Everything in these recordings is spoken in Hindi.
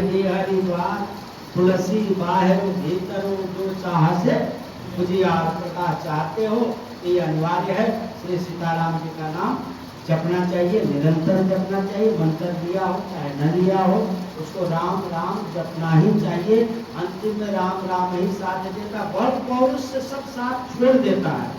ही हरिद्वार, तुलसी बाहर भीतर जो चाह से उजियार। प्रकाश चाहते हो तो ये अनिवार्य है। श्री सीताराम जी का नाम जपना चाहिए, निरंतर जपना चाहिए। मंत्र दिया हो चाहे न दिया हो, उसको राम राम जपना ही चाहिए। अंतिम में राम राम ही साथ देता, बल पौरुष से सब साथ छोड़ देता है।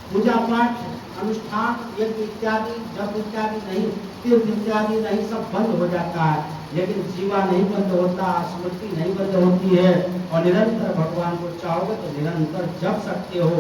पूजा पाठ अनुष्ठान यज्ञ इत्यादि जप इत्यादि नहीं, तीर्थ इत्यादि नहीं, सब बंद हो जाता है। लेकिन जीवा नहीं बंद होता, स्मृति नहीं बंद होती है। और निरंतर भगवान को चाहोगे तो निरंतर जप सकते हो,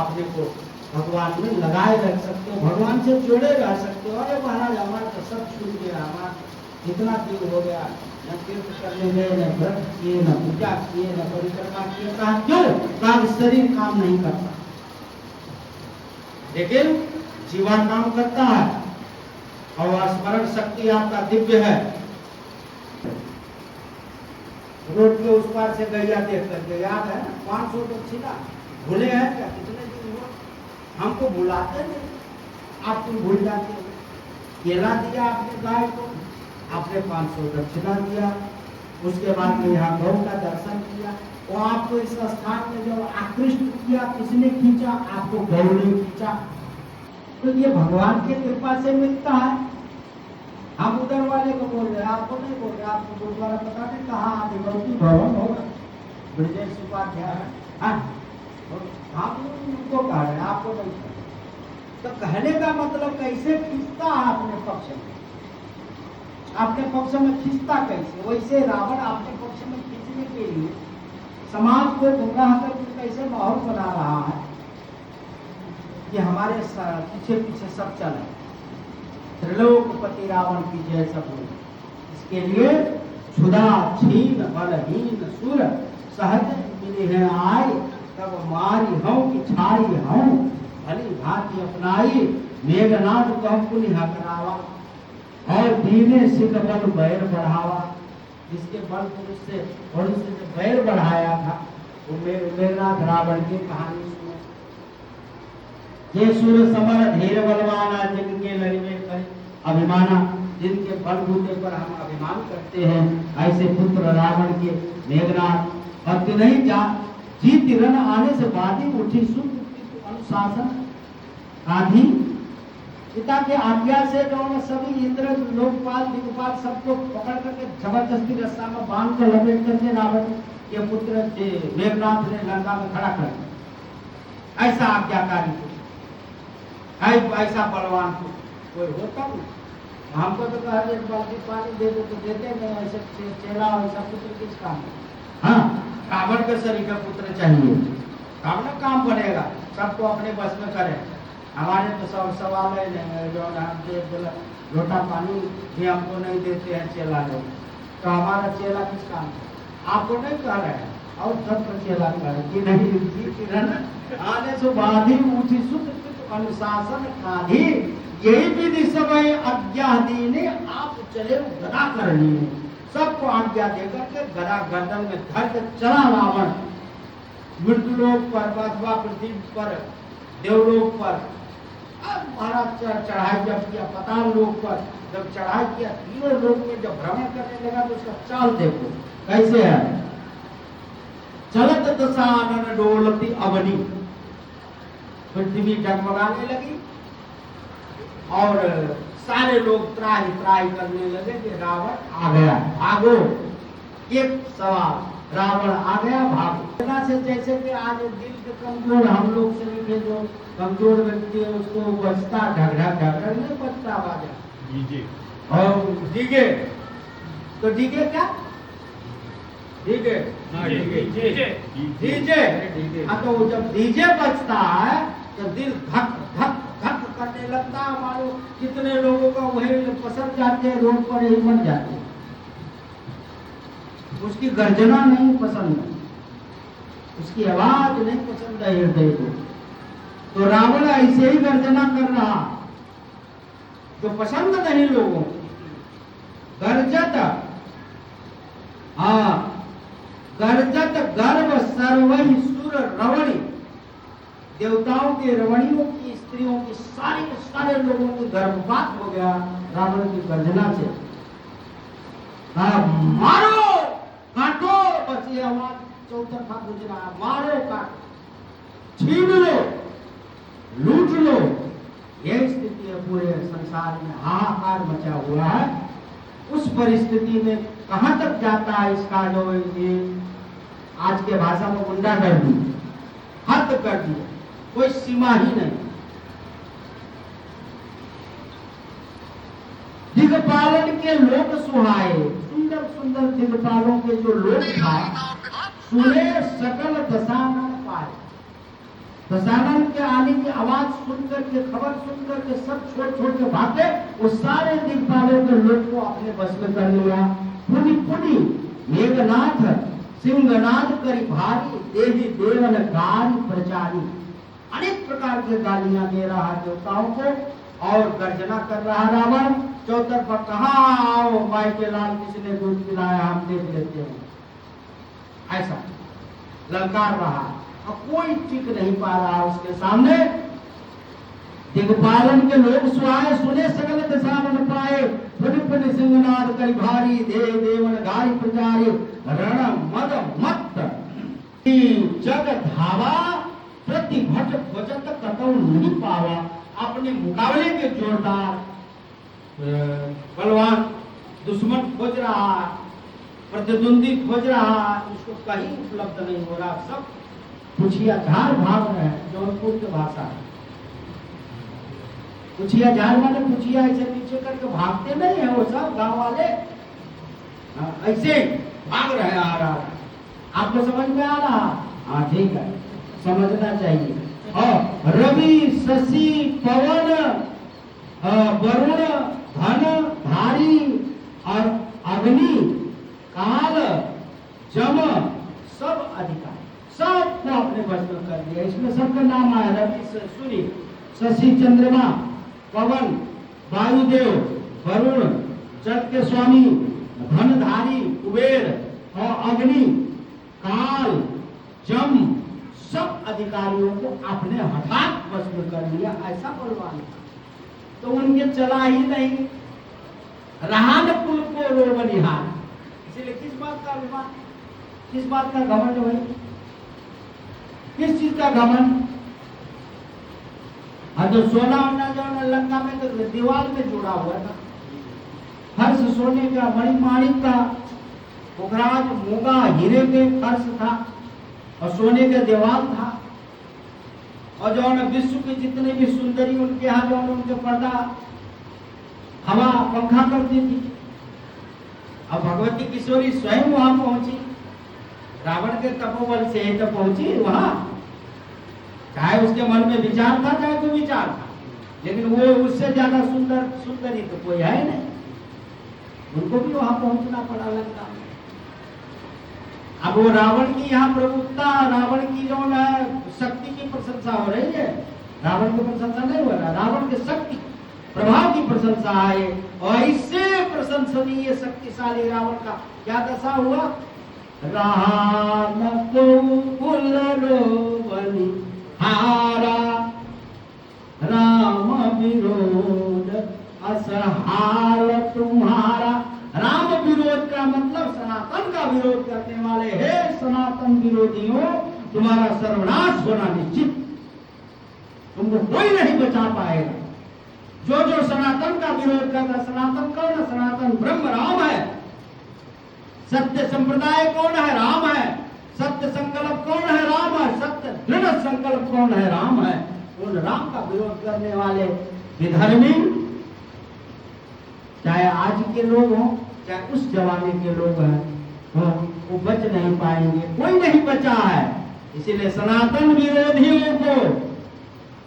अपने को भगवान में लगाए रख सकते हो, भगवान से जुड़े रह सकते हो। अरे महाराज हमारा तो सब छूट गया, हमारा इतना दिन हो गया, न तीर्थ करने गए, न व्रत किए, न पूजा किए, न परिक्रमा किए। कहा क्यों? कहा शरीर काम नहीं करता, लेकिन जीवा काम करता है और स्मरण शक्ति आपका दिव्य है। रोड के उस पार से गैया देख करके याद है 500 दक्षिणा भूले हैं क्या? कितने दिन हुआ? हमको भुलाते नहीं, आप तुम भूल जाते हो। केला दिया आपने गाय को, आपने 500 दक्षिणा दिया। उसके बाद में यहाँ गौ का दर्शन किया, वो आपको इस स्थान में जो आकृष्ट किया, किसने खींचा? आपको गौ ने खींचा। तो ये भगवान की कृपा से मिलता है। हम उधर वाले को बोल रहे हैं, आपको नहीं बोल रहे। आपको गुरुद्वारा पता नहीं कहाँ आदिगौती भवन होगा, ब्रजेश उपाध्याय है, हम उनको कह रहे हैं, आपको नहीं कह रहे। तो कहने का मतलब कैसे खींचता है अपने पक्ष में, अपने पक्ष में खींचता कैसे? वैसे रावण अपने पक्ष में खींचने के लिए समाज को गुमराह करके कैसे माहौल बना रहा है कि हमारे पीछे पीछे सब चले। त्रिलोकपति रावण की जय सब हो। इसके लिए क्षुधा छीन बलहीन सुर सहज मिले हैं आए, तब मारी हूं कि छाई हूं भली भांति अपनाई। मेघनाथ कह पुनिहा करावा और दीने सिख बल बैर बढ़ावा। जिसके बल पुरुष से और उससे बैर बढ़ाया था वो मेघनाथ रावण की कहानी सुनो। ये सुर समर धीर बलवाना जिनके लड़े कर अभिमाना, जिनके बलबूते पर हम अभिमान करते हैं, ऐसे पुत्र रावण के मेघनाथ। और कि नहीं जा जीत रण आने से बाधी उठी सुख अनुशासन आधी। पिता के आज्ञा से जो सभी इंद्र लोकपाल दिक्पाल सबको पकड़ करके जबरदस्ती रास्ता में बांध कर लपेट करके रावण के पुत्र मेघनाथ ने लंका में खड़ा कर दिया। ऐसा आज्ञाकारी ऐसा बलवान को कोई होता नहीं। हमको तो कहा एक बाल्टी पानी दे दो तो देते नहीं, ऐसे चेला ऐसा पुत्र किस काम है? हाँ, रावण के शरीर का पुत्र चाहिए, तब ना काम बनेगा। सबको अपने बस में करे। हमारे तो सब सवाल है जो हम लोटा पानी भी हमको नहीं देते हैं चेला लोग, तो हमारा चेला किस काम है? आपको नहीं कह रहे हैं और सबको चेला करे कि नहीं आने से बाधी ऊंची सुख अनुशासन आधी। यही विधि समय आज्ञा दीने आप चले गदा करनी। सबको आज्ञा देकर के गदा गर्दन में धर के चला रावण मृत्युलोक पर अथवा पृथ्वी पर देवलोक पर। अब महाराज चढ़ाई जब किया पाताल लोक पर, जब चढ़ाई किया तीनों लोक में जब भ्रमण करने लगा तो उसका चाल देखो कैसे है। चलत दशानन डोलती अवनी, पृथ्वी जगमगाने लगी और सारे लोग त्राही त्राही करने लगे कि रावण आ गया, भागो। एक सवाल, रावण आ गया भागो। से जैसे कि आज दिल के कमजोर हम लोग से भी जो कमजोर व्यक्ति है उसको बचता ढगढ़ा नहीं बचता बाजा डीजे और डीजे। तो डीजे क्या? DJ DJ. हाँ, तो जब डीजे बजता है तो दिल धक धक धक करने लगता है। मानो कितने लोगों का वही पसंद जाते हैं, रोड पर ही मर जाते हैं। उसकी गर्जना नहीं पसंद, उसकी आवाज नहीं पसंद है हृदय को। तो रावण ऐसे ही गर्जना कर रहा जो पसंद नहीं लोगों को। गर्जत, हाँ, गर्जत गर्भ सर्वहि सुर रवणी। देवताओं के रवणियों की स्त्रियों की सारे लोगों को गर्भपात हो गया रावण की गर्जना से। हाँ, मारो आवाज चौतरफा गुज रहा, मारो काटो, छीन लो, लूट लो। यह स्थिति है पूरे संसार में, हाहाकार मचा हुआ है। उस परिस्थिति में कहां तक जाता है इसका जो ये आज के भाषा में गुंडागर्दी, हद कर दिया, कोई सीमा ही नहीं। दिग्पालन के लोक सुहाए, सुंदर सुंदर दिग्पालों के जो लोक था, सुने सकल दशानन पाए। दशानन के आने की आवाज सुनकर के, खबर सुनकर के सब छोड़ छोड़ के भागे। वो सारे दिग्पालों के लोक को अपने बस में कर लिया। पुनि पुनि मेघनाथ सिंहनाद करी भारी, देवी देवन गारी प्रचारी। अनेक प्रकार के गालियां दे रहा है देवताओं को और गर्जना कर रहा रावण। चौतरफा कहाँ आओ माई के लाल, किसी ने दूध पिलाया, हम देख लेते हैं, ऐसा ललकार रहा। अब कोई टिक नहीं पा रहा उसके सामने। दिग्पालन के लोग सुहाए, सुने सकल दशानन पाए। पुनि पुनि सिंहनाद करी भारी, देव देवन गारी प्रचारी। रण मद मत्त जग धावा, प्रति भट भजत कतौ नहीं पावा। अपने मुकाबले के जोरदार बलवान दुश्मन खोज रहा, प्रतिद्वंदी खोज रहा, उसको कहीं उपलब्ध नहीं हो रहा। सब पुछिया झार भाग रहे हैं, जौनपुर की भाषा है। पुछिया झार माने पुछिया ऐसे पीछे करके भागते नहीं है वो सब गांव वाले, ऐसे भाग रहे हैं आ रहा। आपको समझ में आ रहा? हाँ ठीक है, समझना चाहिए। और रवि शशि पवन वरुण धन धारी और अग्नि काल जम सब अधिकारी, सबको अपने वश में कर दिया। इसमें सबका नाम आया, रवि सूर्य, शशि चंद्रमा, पवन वायुदेव, वरुण जल के स्वामी, धनधारी कुबेर और अग्नि काल जम सब अधिकारियों को अपने हठात वश में कर लिया। ऐसा बलवान था तो उनके चला ही नहीं रहा न कुल को रोबनिहार। इसलिए किस बात का अभिमान, किस बात का घमंड भाई, किस चीज का घमंड? और जो सोना होना जो लंका में तो दीवार में जुड़ा हुआ था, फर्श सोने का, मणिमाणिक का, पुखराज मूंगा हीरे के फर्श था और सोने का दीवार था। और जो विश्व के जितने भी सुंदरी उनके यहाँ जो उनके पर्दा हवा पंखा करती थी। अब भगवती किशोरी स्वयं वहां पहुंची, रावण के तपोबल से तो पहुंची वहां। चाहे उसके मन में विचार था, चाहे कोई विचार था, लेकिन वो उससे ज्यादा सुंदर सुंदरी तो कोई है नहीं। उनको भी वहां पहुंचना पड़ा लंका में। अब वो रावण की यहाँ प्रभुत्ता, रावण की जो है शक्ति की प्रशंसा हो रही है, रावण की प्रशंसा नहीं हो रहा, रावण के शक्ति प्रभाव की प्रशंसा है। और इससे प्रशंसनीय शक्तिशाली रावण का क्या दशा हुआ? राम को बलि हारा, राम विरोध असहाल तुम्हारा। राम विरोध का मतलब सनातन का विरोध करने वाले, हे सनातन विरोधियों, तुम्हारा सर्वनाश होना निश्चित, तुमको कोई नहीं बचा पाएगा। जो जो सनातन का विरोध करता, सनातन कौन है? सनातन ब्रह्म राम है। सत्य संप्रदाय कौन है? राम है। सत्य संकल्प कौन है? राम है। सत्य दृढ़ संकल्प कौन है? राम है। उन राम का विरोध करने वाले विधर्मी, चाहे आज के लोग हों, चाहे उस जमाने के लोग हैं, वो बच नहीं पाएंगे, कोई नहीं बचा है। इसीलिए सनातन विरोधियों को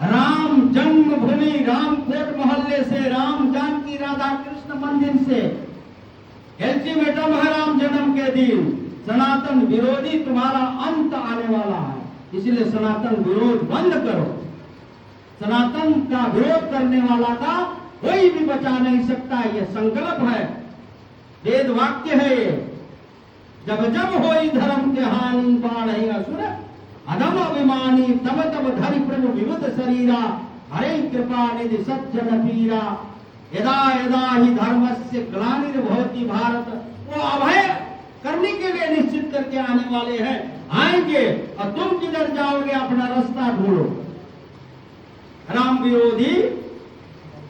राम जन्मभूमि, राम कोट मोहल्ले से, राम जानकी राधा कृष्ण मंदिर से, अल्टीमेटम है राम जन्म के दिन। सनातन विरोधी तुम्हारा अंत आने वाला है, इसलिए सनातन विरोध बंद करो। सनातन का विरोध करने वाला का कोई भी बचा नहीं सकता, यह संकल्प है, वेद वाक्य है ये। जब जब होई धर्म के हानि, बाढ़ असुर अधम अभिमानी, तब तब धरि प्रभु विविध शरीरा, हरे कृपा निधि सज्जन पीरा। यदा यदा ही धर्मस्य ग्लानिर्भवति भारत। वो अभय करने के लिए निश्चित करके आने वाले हैं, आएंगे और तुम किधर जाओगे, अपना रास्ता ढूंढो। राम विरोधी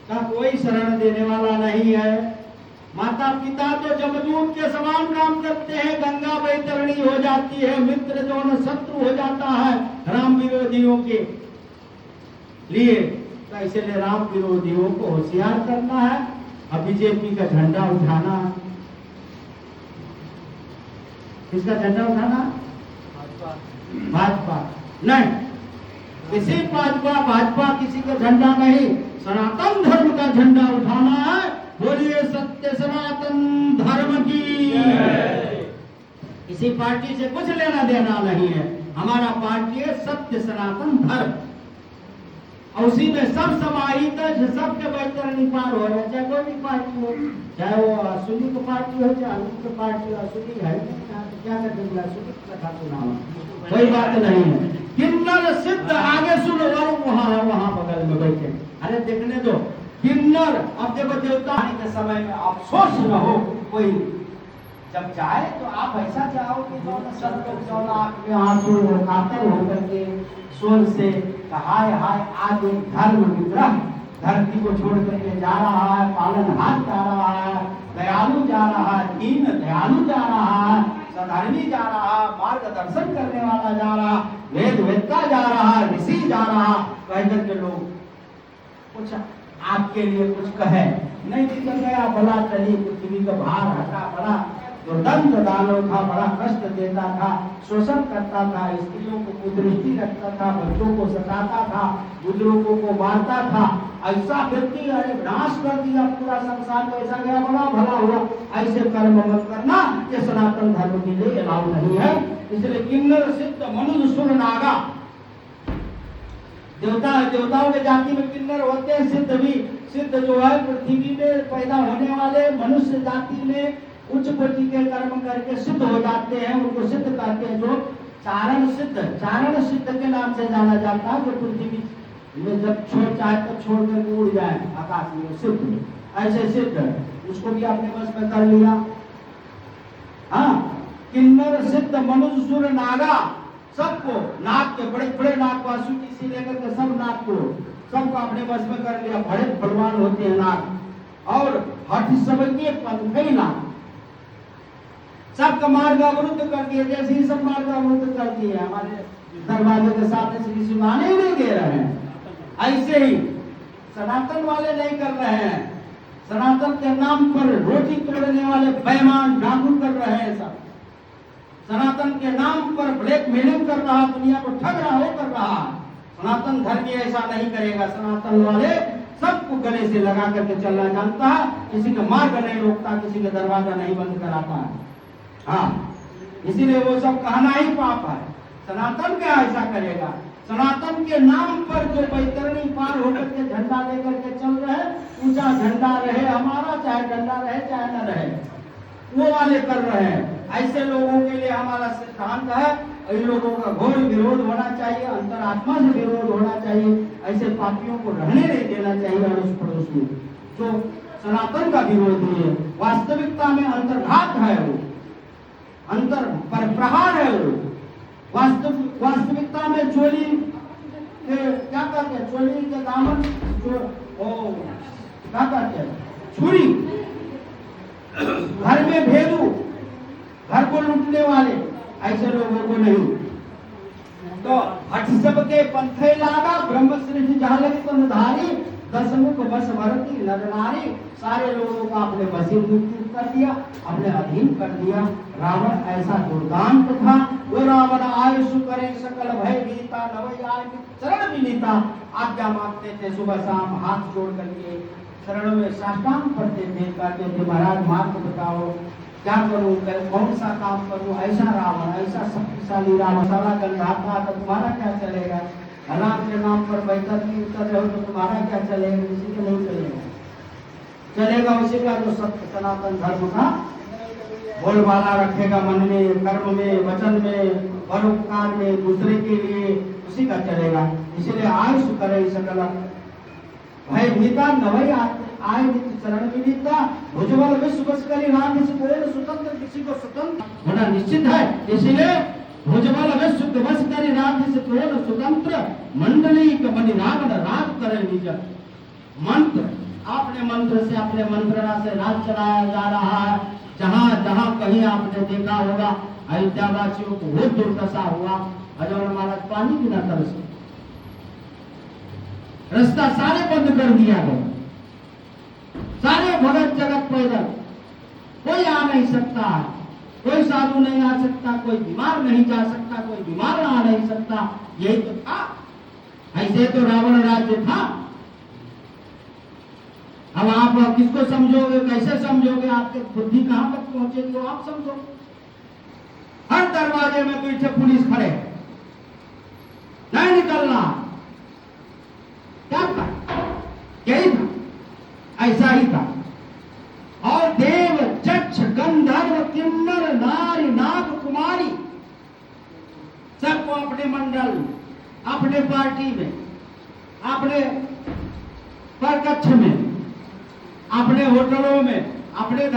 का कोई शरण देने वाला नहीं है। माता पिता तो जमदूत के समान काम करते हैं, गंगा बैतरणी हो जाती है, मित्र जो न शत्रु हो जाता है राम विरोधियों के लिए। तो इसलिए राम विरोधियों को होशियार करना है और बीजेपी का झंडा उठाना। किसका झंडा उठाना? भाजपा नहीं, किसी भाजपा किसी का झंडा नहीं, सनातन धर्म का झंडा उठाना है। बोलिए सत्य सनातन धर्म की। किसी पार्टी से कुछ लेना देना नहीं है, हमारा पार्टी है सत्य सनातन धर्म, और उसी में सब समाहित है, सबके बैतरणी पार हो रहे हैं, चाहे कोई भी पार्टी हो, चाहे वो असुनी की पार्टी हो, चाहे अनु की पार्टी हो। असुनी है क्या कर देंगे, असुनी कथा सुनाओ, कोई बात नहीं है। किन्नर सिद्ध आगे सुनो, वहां बगल में बैठे, अरे देखने दो किन्नर। अब देखो देवता के समय में अफसोस न हो कोई, जब जाए तो आप ऐसा चाहो कि जो सब लोग जो आंख में आंसू कातर होकर के स्वर से हाय हाय, आज एक धर्म विग्रह धरती को छोड़ करके जा रहा है, पालनहार जा रहा है, दयालु जा रहा है, दीन दयालु जा रहा है, सधर्मी जा रहा, मार्गदर्शन करने वाला जा रहा, वेद वेदता जा रहा, ऋषि जा रहा, कहकर के लोग कुछ आपके लिए कुछ कहे नहीं, निकल गया भला चली पृथ्वी का भार हटा, बड़ा दुर्दंत दानव था, बड़ा कष्ट देता था, शोषण करता था, स्त्रियों को कुदृष्टि रखता था, बच्चों को सताता था, बुजुर्गों को मारता था, ऐसा व्यक्ति अरे नाश कर दिया पूरा संसार को, ऐसा गया बड़ा भला हुआ। ऐसे कर्म मत करना, ये सनातन धर्म के लिए अलाउ नहीं है। इसलिए किन्नर सिद्ध मनुष्य सुर नागा, देवताओं के जाति में किन्नर होते हैं, सिद्ध भी। सिद्ध जो है पृथ्वी में पैदा होने वाले मनुष्य जाति में उच्च कोटि के कर्म करके सिद्ध हो जाते हैं, उनको सिद्ध कहते हैं। जो चारण सिद्ध के नाम से जाना जाता है, जो पृथ्वी में जब चाहे तब छोड़ कर उड़ जाए आकाश में, सिद्ध। ऐसे सिद्ध उसको भी आपने बस में कर लिया। हाँ, किन्नर सिद्ध मनुष्य सुर नागा, सबको नाग के बड़े बड़े नाग, वासुकी से लेकर के सब नाग को सबको अपने बस में कर लिया। बड़े बलवान होते हैं नाग, और हठ सबके पंथई नाग, सबका मार्ग अवरुद्ध कर दिए। जैसे ही सब मार्ग अवरुद्ध कर दिए, हमारे दरवाजे के साथ श्री शिव आने ही नहीं दे रहे हैं, ऐसे ही सनातन वाले नहीं कर रहे हैं। सनातन के नाम पर रोटी तोड़ने वाले बेईमान डाकू कर रहे हैं सब। सनातन के नाम पर ब्लैकमेलिंग कर रहा, दुनिया को ठग रहा, वो कर रहा। सनातन धर्मी ऐसा नहीं करेगा। सनातन वाले सबको गले से लगा करके चलना जानता है, किसी का मार्ग नहीं रोकता, किसी का दरवाजा नहीं बंद कराता है। हाँ, इसीलिए वो सब कहना ही पाप है। सनातन क्या ऐसा करेगा? सनातन के नाम पर जो बैतरणी पार होकर के झंडा लेकर के चल रहे, ऊंचा झंडा रहे हमारा, चाहे डंडा रहे चाहे न रहे, वो वाले कर रहे हैं। ऐसे लोगों के लिए हमारा सिद्धांत है, इन लोगों का घोर विरोध होना चाहिए, अंतरात्मा से विरोध होना चाहिए। ऐसे पापियों को रहने नहीं देना चाहिए अड़ोस पड़ोस में, जो सनातन का विरोधी है। वास्तविकता में अंतर्घात है, वो अंतर पर प्रहार है। वो वास्तविकता में चोली के क्या कहते हैं, चोली के दामन जो क्या कहते हैं, छुरी, घर में भेदू, घर को लूटने वाले, ऐसे लोगों को नहीं। तो हठ सबके पंथे लागा, ब्रह्म सृष्टि जालक तनधारी, दसमुख बस भरती नर नारी। सारे लोगों को अपने वशीभूत कर दिया, अपने अधीन कर दिया। रावण ऐसा दुर्दांत था, वो रावण आयुष करे सकल भय भीता, नवै आय चरण विनीता। आज्ञा मांगते थे सुबह शाम, हाथ जोड़ करके शरण में साष्टांग पढ़ते थे, कहते थे महाराज मार्ग बताओ, क्या करूं, कौन सा काम करूं। ऐसा रावण, ऐसा शक्तिशाली रावण, साला गंधा था, तो तुम्हारा क्या चलेगा? राम के नाम पर बैतरणी उतर रहे हो तो तुम्हारा क्या चलेगा? किसी के नहीं चलेगा उसी का जो सत्य सनातन धर्म का बोलबाला रखेगा मन में, कर्म में, वचन में, परोपकार में, दूसरे के लिए, उसी का चलेगा। इसलिए आयुष करे सकल भय भीता, नवै आय चरण विनीता, भुजबल विश्व बस करी राम, इस पूर्ण स्वतंत्र किसी को स्वतंत्र होना निश्चित है। इसीलिए भुजबल में शुद्ध वश करी राज्य से तो स्वतंत्र मंडली मणि रावण राज करे निज मंत्र। आपने मंत्र से, अपने मंत्रणा से राज चलाया जा रहा है। जहां जहां कहीं आपने देखा होगा अयोध्या वासियों को वो दुर्दशा हुआ, अजय महाराज पानी भी न तरस, रास्ता सारे बंद कर दिया गया, सारे भगत जगत पैदल, कोई आ नहीं सकता है, कोई साधु नहीं आ सकता, कोई बीमार नहीं जा सकता, कोई बीमार आ नहीं सकता। यही तो था, ऐसे तो रावण राज्य था। अब आप किसको समझोगे, कैसे समझोगे, आपकी बुद्धि कहां तक पहुंचेगी वो आप समझो। हर दरवाजे में पीछे पुलिस खड़े, नहीं निकलना, क्या था, यही था, ऐसा ही था। और देव जक्ष गंधर्व किन्नर नारी नाग कुमारी सबको अपने मंडल, अपने पार्टी में, अपने परकक्ष में, अपने होटलों में, अपने